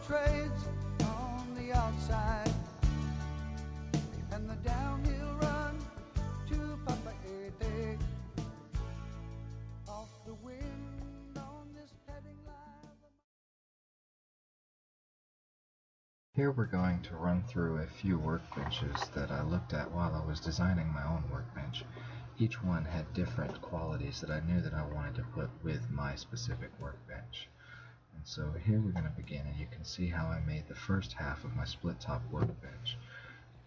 trades on the outside, and the downhill run to Papa Ete. Off the wind on this heading line. Here we're going to run through a few workbenches that I looked at while I was designing my own workbench. Each one had different qualities that I knew that I wanted to put with my specific workbench. And so here we're going to begin, and you can see how I made the first half of my split top workbench.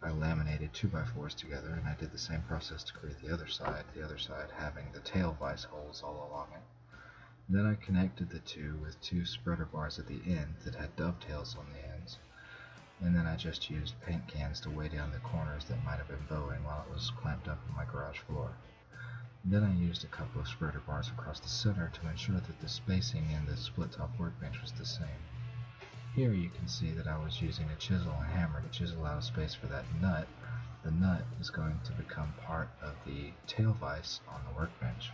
I laminated 2x4s together, and I did the same process to create the other side having the tail vise holes all along it. Then I connected the two with two spreader bars at the end that had dovetails on the ends. And then I just used paint cans to weigh down the corners that might have been bowing while it was clamped up on my garage floor. Then I used a couple of spreader bars across the center to ensure that the spacing in the split top workbench was the same. Here you can see that I was using a chisel and hammer to chisel out a space for that nut. The nut is going to become part of the tail vise on the workbench.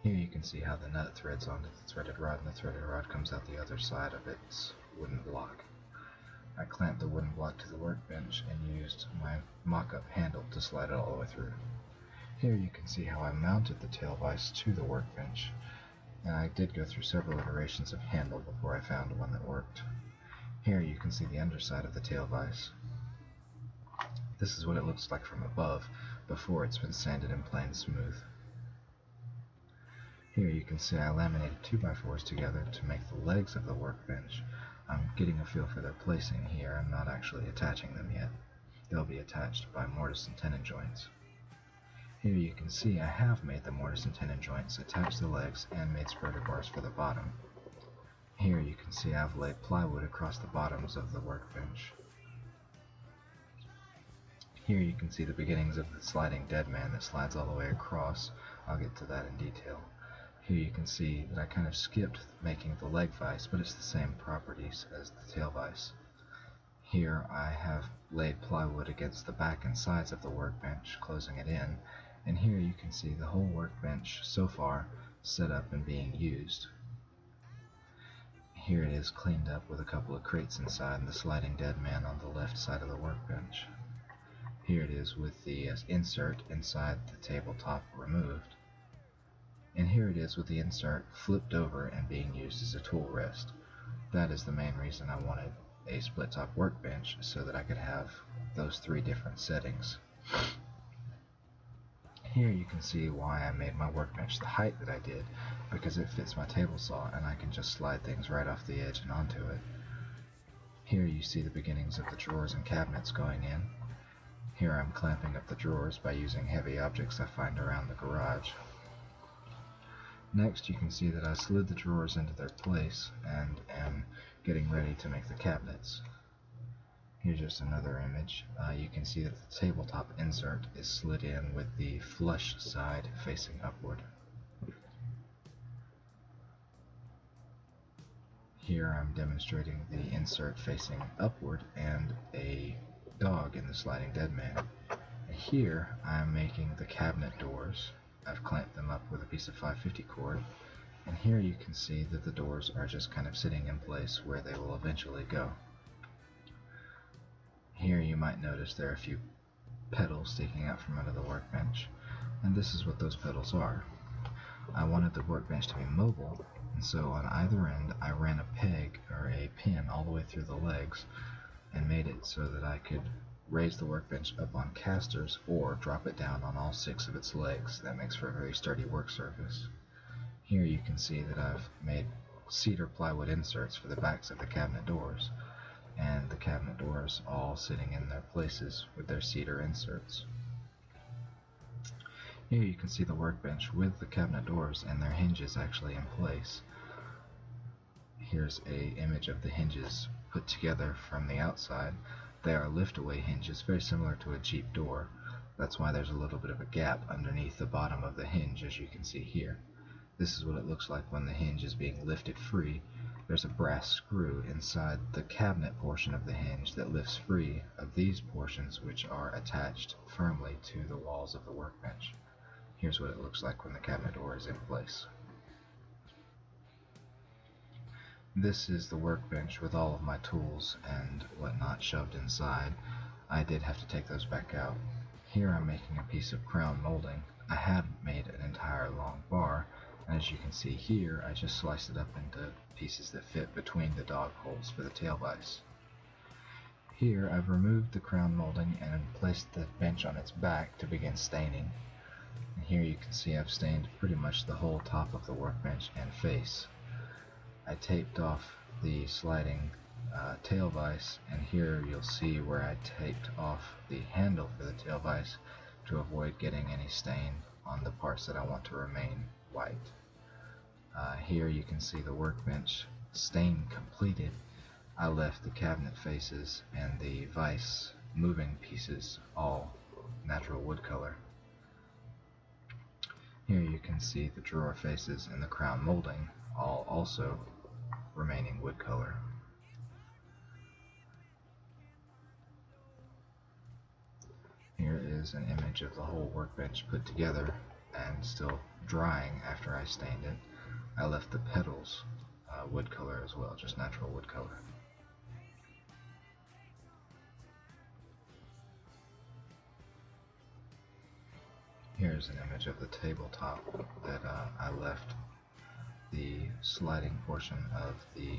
Here you can see how the nut threads onto the threaded rod, and the threaded rod comes out the other side of its wooden block. I clamped the wooden block to the workbench and used my mock-up handle to slide it all the way through. Here you can see how I mounted the tail vise to the workbench, and I did go through several iterations of handle before I found one that worked. Here you can see the underside of the tail vise. This is what it looks like from above, before it's been sanded and planed smooth. Here you can see I laminated 2x4s together to make the legs of the workbench. I'm getting a feel for their placing here. I'm not actually attaching them yet. They'll be attached by mortise and tenon joints. Here you can see I have made the mortise and tenon joints, attached the legs, and made spreader bars for the bottom. Here you can see I've laid plywood across the bottoms of the workbench. Here you can see the beginnings of the sliding dead man that slides all the way across. I'll get to that in detail. Here you can see that I kind of skipped making the leg vise, but it's the same properties as the tail vise. Here I have laid plywood against the back and sides of the workbench, closing it in, and here you can see the whole workbench so far set up and being used. Here it is cleaned up with a couple of crates inside and the sliding dead man on the left side of the workbench. Here it is with the insert inside the tabletop removed. And here it is with the insert flipped over and being used as a tool rest. That is the main reason I wanted a split top workbench, so that I could have those three different settings. Here you can see why I made my workbench the height that I did, because it fits my table saw and I can just slide things right off the edge and onto it. Here you see the beginnings of the drawers and cabinets going in. Here I'm clamping up the drawers by using heavy objects I find around the garage. Next you can see that I slid the drawers into their place and am getting ready to make the cabinets. Here's just another image. You can see that the tabletop insert is slid in with the flush side facing upward. Here I'm demonstrating the insert facing upward and a dog in the sliding dead man. Here I'm making the cabinet doors. I've clamped them up with a piece of 550 cord, and here you can see that the doors are just kind of sitting in place where they will eventually go. Here you might notice there are a few pedals sticking out from under the workbench, and this is what those pedals are. I wanted the workbench to be mobile, and so on either end I ran a peg or a pin all the way through the legs and made it so that I could raise the workbench up on casters or drop it down on all 6 of its legs. That makes for a very sturdy work surface. Here you can see that I've made cedar plywood inserts for the backs of the cabinet doors, and the cabinet doors all sitting in their places with their cedar inserts. Here you can see the workbench with the cabinet doors and their hinges actually in place. Here's an image of the hinges put together from the outside. They are lift-away hinges, very similar to a Jeep door. That's why there's a little bit of a gap underneath the bottom of the hinge, as you can see here. This is what it looks like when the hinge is being lifted free. There's a brass screw inside the cabinet portion of the hinge that lifts free of these portions, which are attached firmly to the walls of the workbench. Here's what it looks like when the cabinet door is in place. This is the workbench with all of my tools and whatnot shoved inside. I did have to take those back out. Here I'm making a piece of crown molding. I haven't made an entire long bar, and as you can see here, I just sliced it up into pieces that fit between the dog holes for the tail vise. Here I've removed the crown molding and placed the bench on its back to begin staining. And here you can see I've stained pretty much the whole top of the workbench and face. I taped off the sliding tail vise, and here you'll see where I taped off the handle for the tail vise to avoid getting any stain on the parts that I want to remain white. Here you can see the workbench stain completed. I left the cabinet faces and the vise moving pieces all natural wood color. Here you can see the drawer faces and the crown molding all also remaining wood color. Here is an image of the whole workbench put together and still drying after I stained it. I left the pedals wood color as well, just natural wood color. Here's an image of the tabletop that I left the sliding portion of the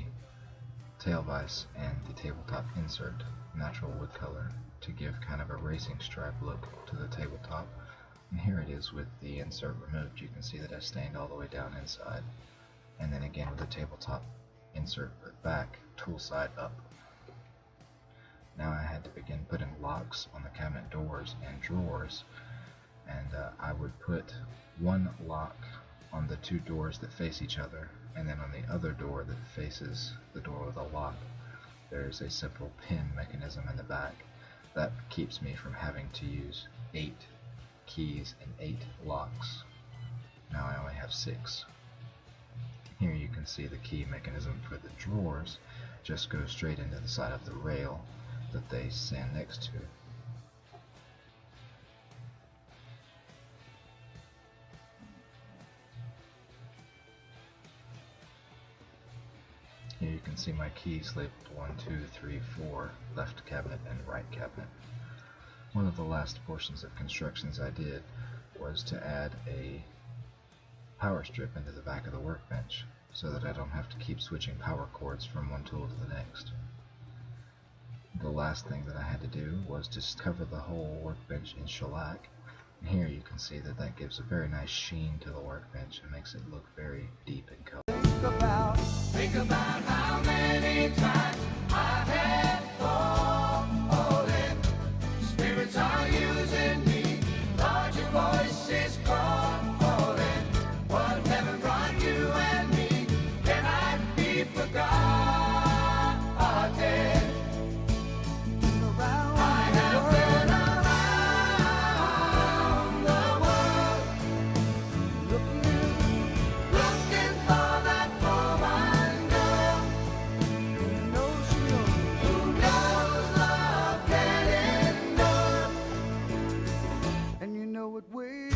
tail vise and the tabletop insert natural wood color to give kind of a racing stripe look to the tabletop. And here it is with the insert removed. You can see that I stained all the way down inside, and then again with the tabletop insert put back, tool side up. Now I had to begin putting locks on the cabinet doors and drawers, and I would put one lock on the two doors that face each other, and then on the other door that faces the door with a lock, there's a simple pin mechanism in the back that keeps me from having to use 8 keys and 8 locks. Now I only have 6. Here you can see the key mechanism for the drawers just goes straight into the side of the rail that they stand next to. Here you can see my keys labeled 1, 2, 3, 4, left cabinet and right cabinet. One of the last portions of constructions I did was to add a power strip into the back of the workbench so that I don't have to keep switching power cords from one tool to the next. The last thing that I had to do was to cover the whole workbench in shellac. And here you can see that that gives a very nice sheen to the workbench and makes it look very deep in color. Think about how many times I have fallen. Spirits are using me, larger voices calling. What heaven brought you and me cannot be forgotten. I have been around the world, looking for that woman girl who knows love can endure. And you know it will.